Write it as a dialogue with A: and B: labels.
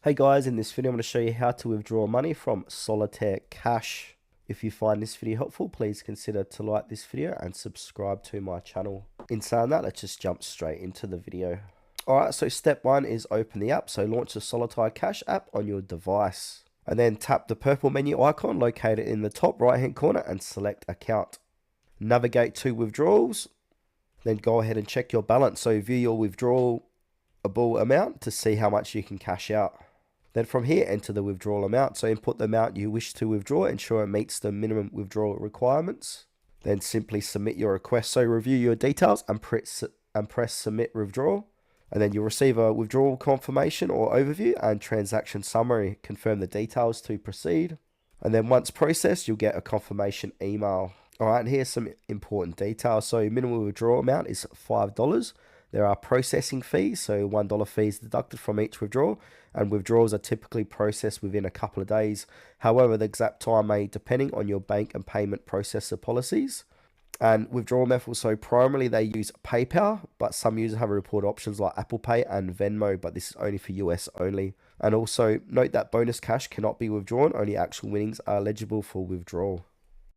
A: Hey guys, in this video I'm going to show you how to withdraw money from Solitaire Cash. If you find this video helpful, please consider to like this video and subscribe to my channel. In saying that, let's just jump straight into the video. Alright, so step one is open the app. So launch the Solitaire Cash app on your device. And then tap the purple menu icon located in the top right hand corner and select account. Navigate to withdrawals. Then go ahead and check your balance. So view your withdrawable amount to see how much you can cash out. Then from here, enter the withdrawal amount. So input the amount you wish to withdraw, ensure it meets the minimum withdrawal requirements. Then simply submit your request. So review your details and press submit withdrawal. And then you'll receive a withdrawal confirmation or overview and transaction summary. Confirm the details to proceed. And then once processed, you'll get a confirmation email. All right, and here's some important details. So minimum withdrawal amount is $5. There are processing fees, so $1 fees deducted from each withdrawal, and withdrawals are typically processed within a couple of days. However, the exact time may depending on your bank and payment processor policies. And withdrawal methods, so primarily they use PayPal, but some users have reported options like Apple Pay and Venmo, but this is only for US only. And also note that bonus cash cannot be withdrawn, only actual winnings are eligible for withdrawal.